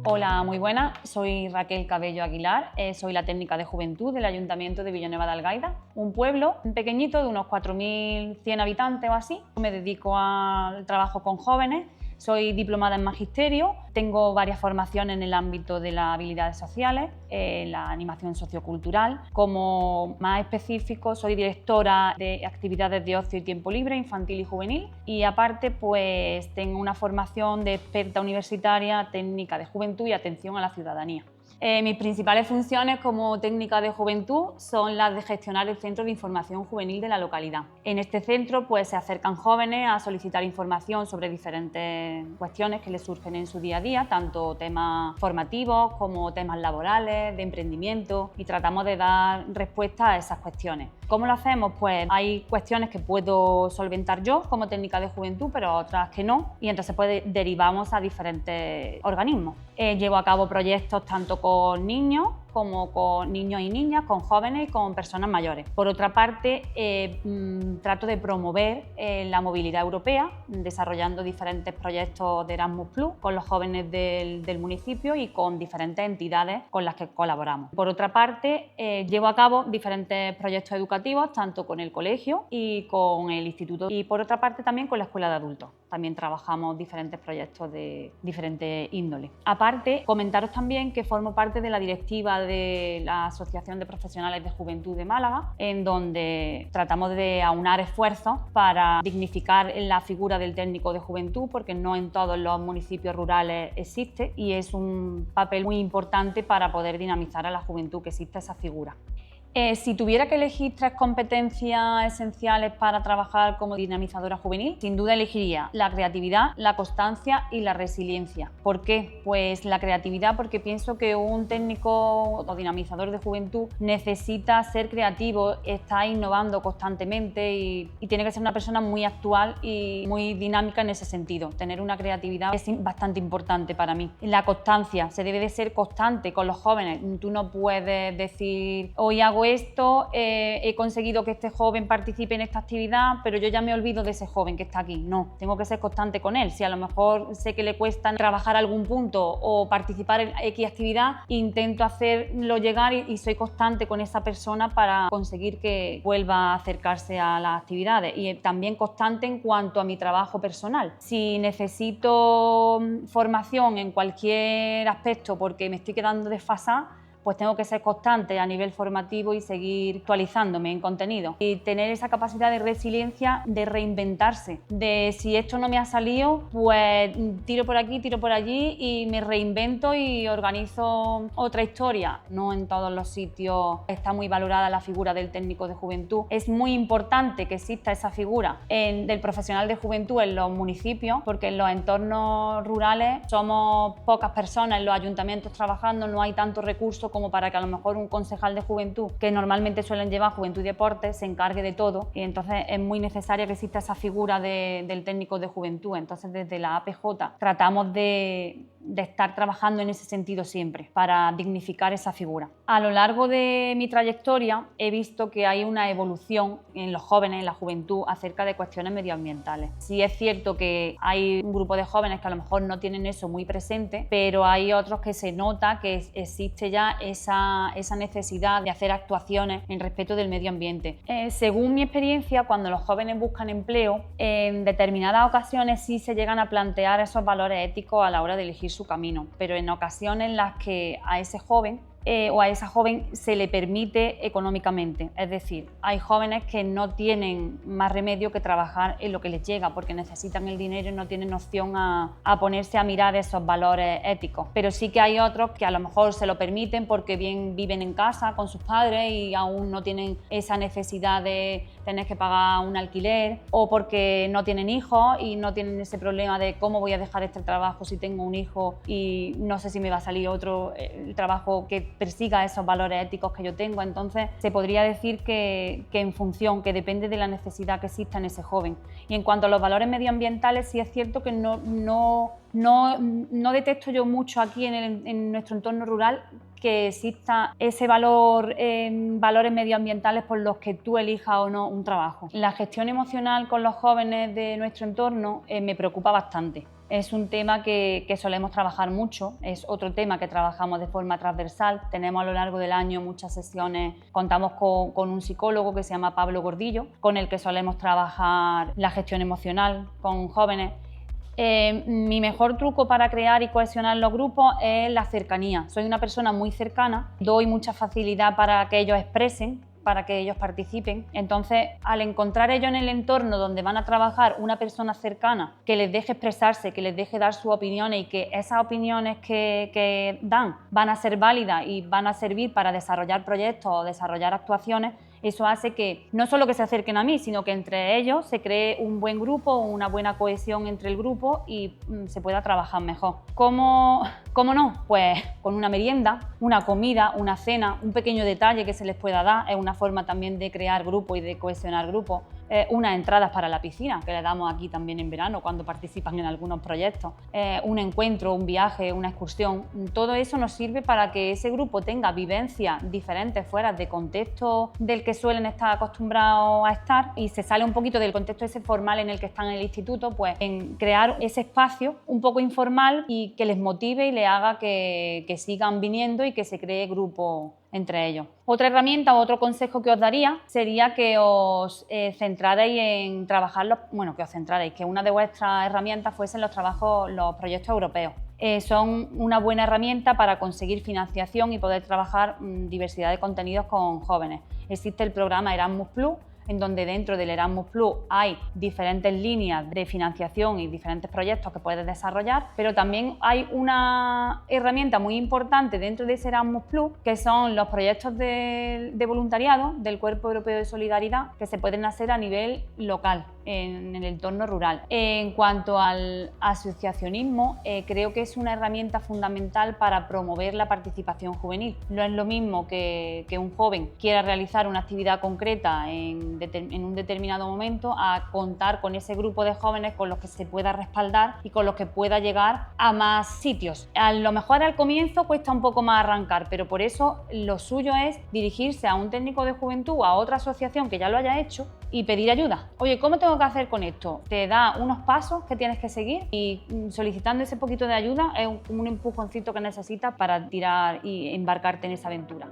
Hola, muy buenas. Soy Raquel Cabello Aguilar, soy la técnica de juventud del Ayuntamiento de Villanueva de Algaida, un pueblo pequeñito de unos 4.100 habitantes o así. Me dedico al trabajo con jóvenes, soy diplomada en magisterio, tengo varias formaciones en el ámbito de las habilidades sociales, la animación sociocultural. Como más específico, soy directora de actividades de ocio y tiempo libre infantil y juvenil y aparte pues tengo una formación de experta universitaria técnica de juventud y atención a la ciudadanía. Mis principales funciones como técnica de juventud son las de gestionar el centro de información juvenil de la localidad. En este centro pues, se acercan jóvenes a solicitar información sobre diferentes cuestiones que les surgen en su día a día, tanto temas formativos como temas laborales, de emprendimiento, y tratamos de dar respuesta a esas cuestiones. ¿Cómo lo hacemos? Pues hay cuestiones que puedo solventar yo como técnica de juventud, pero otras que no, y entonces pues, derivamos a diferentes organismos. Llevo a cabo proyectos tanto con niños como con niños y niñas, con jóvenes y con personas mayores. Por otra parte, trato de promover la movilidad europea, desarrollando diferentes proyectos de Erasmus+ con los jóvenes del municipio y con diferentes entidades con las que colaboramos. Por otra parte, llevo a cabo diferentes proyectos educativos, tanto con el colegio y con el instituto, y por otra parte también con la escuela de adultos. También trabajamos diferentes proyectos de diferentes índoles. Aparte, comentaros también que formo parte de la directiva de la Asociación de Profesionales de Juventud de Málaga, en donde tratamos de aunar esfuerzos para dignificar la figura del técnico de juventud, porque no en todos los municipios rurales existe y es un papel muy importante para poder dinamizar a la juventud que exista esa figura. Si tuviera que elegir 3 competencias esenciales para trabajar como dinamizadora juvenil, sin duda elegiría la creatividad, la constancia y la resiliencia. ¿Por qué? Pues la creatividad, porque pienso que un técnico o dinamizador de juventud necesita ser creativo, está innovando constantemente y tiene que ser una persona muy actual y muy dinámica en ese sentido. Tener una creatividad es bastante importante para mí. La constancia, se debe de ser constante con los jóvenes. Tú no puedes decir, hoy hago esto, he conseguido que este joven participe en esta actividad, pero yo ya me olvido de ese joven que está aquí. No, tengo que ser constante con él. Si a lo mejor sé que le cuesta trabajar algún punto o participar en X actividad, intento hacerlo llegar y soy constante con esa persona para conseguir que vuelva a acercarse a las actividades. Y también constante en cuanto a mi trabajo personal. Si necesito formación en cualquier aspecto porque me estoy quedando desfasada, pues tengo que ser constante a nivel formativo y seguir actualizándome en contenido. Y tener esa capacidad de resiliencia, de reinventarse, de si esto no me ha salido, pues tiro por aquí, tiro por allí y me reinvento y organizo otra historia. No en todos los sitios está muy valorada la figura del técnico de juventud. Es muy importante que exista esa figura del profesional de juventud en los municipios, porque en los entornos rurales somos pocas personas en los ayuntamientos trabajando, no hay tantos recursos como para que a lo mejor un concejal de juventud, que normalmente suelen llevar juventud y deporte, se encargue de todo, y entonces es muy necesaria que exista esa figura del técnico de juventud. Entonces desde la APJ tratamos de estar trabajando en ese sentido siempre, para dignificar esa figura. A lo largo de mi trayectoria he visto que hay una evolución en los jóvenes, en la juventud, acerca de cuestiones medioambientales. Sí es cierto que hay un grupo de jóvenes que a lo mejor no tienen eso muy presente, pero hay otros que se nota que existe ya esa necesidad de hacer actuaciones en respeto del medio ambiente. Según mi experiencia, cuando los jóvenes buscan empleo, en determinadas ocasiones sí se llegan a plantear esos valores éticos a la hora de elegir su camino, pero en ocasiones en las que a ese joven o a esa joven se le permite económicamente. Es decir, hay jóvenes que no tienen más remedio que trabajar en lo que les llega porque necesitan el dinero y no tienen opción a ponerse a mirar esos valores éticos. Pero sí que hay otros que a lo mejor se lo permiten porque bien viven en casa con sus padres y aún no tienen esa necesidad de tener que pagar un alquiler, o porque no tienen hijos y no tienen ese problema de cómo voy a dejar este trabajo si tengo un hijo y no sé si me va a salir otro trabajo que persiga esos valores éticos que yo tengo. Entonces se podría decir que en función, que depende de la necesidad que exista en ese joven. Y en cuanto a los valores medioambientales, sí es cierto que no detecto yo mucho aquí en nuestro entorno rural que exista ese valor en valores medioambientales por los que tú elijas o no un trabajo. La gestión emocional con los jóvenes de nuestro entorno me preocupa bastante. Es un tema que solemos trabajar mucho, es otro tema que trabajamos de forma transversal. Tenemos a lo largo del año muchas sesiones, contamos con un psicólogo que se llama Pablo Gordillo, con el que solemos trabajar la gestión emocional con jóvenes. Mi mejor truco para crear y cohesionar los grupos es la cercanía. Soy una persona muy cercana, doy mucha facilidad para que ellos expresen, para que ellos participen. Entonces, al encontrar ellos en el entorno donde van a trabajar una persona cercana que les deje expresarse, que les deje dar sus opiniones y que esas opiniones que dan van a ser válidas y van a servir para desarrollar proyectos o desarrollar actuaciones, eso hace que no solo que se acerquen a mí, sino que entre ellos se cree un buen grupo, una buena cohesión entre el grupo y se pueda trabajar mejor. ¿Cómo no? Pues con una merienda, una comida, una cena, un pequeño detalle que se les pueda dar, es una forma también de crear grupo y de cohesionar grupos. Unas entradas para la piscina, que le damos aquí también en verano cuando participan en algunos proyectos, un encuentro, un viaje, una excursión, todo eso nos sirve para que ese grupo tenga vivencias diferentes fuera de contexto del que suelen estar acostumbrados a estar y se sale un poquito del contexto ese formal en el que están en el instituto, pues en crear ese espacio un poco informal y que les motive y les haga que sigan viniendo y que se cree grupo entre ellos. Otra herramienta o otro consejo que os daría sería que os centrarais en trabajar que una de vuestras herramientas fuesen los proyectos europeos. Son una buena herramienta para conseguir financiación y poder trabajar diversidad de contenidos con jóvenes. Existe el programa Erasmus+, en donde dentro del Erasmus Plus hay diferentes líneas de financiación y diferentes proyectos que puedes desarrollar, pero también hay una herramienta muy importante dentro de ese Erasmus Plus, que son los proyectos de voluntariado del Cuerpo Europeo de Solidaridad, que se pueden hacer a nivel local, en el entorno rural. En cuanto al asociacionismo, creo que es una herramienta fundamental para promover la participación juvenil. No es lo mismo que un joven quiera realizar una actividad concreta en un determinado momento a contar con ese grupo de jóvenes con los que se pueda respaldar y con los que pueda llegar a más sitios. A lo mejor al comienzo cuesta un poco más arrancar, pero por eso lo suyo es dirigirse a un técnico de juventud o a otra asociación que ya lo haya hecho y pedir ayuda. Oye, ¿cómo tengo que hacer con esto? Te da unos pasos que tienes que seguir y solicitando ese poquito de ayuda es un empujoncito que necesitas para tirar y embarcarte en esa aventura.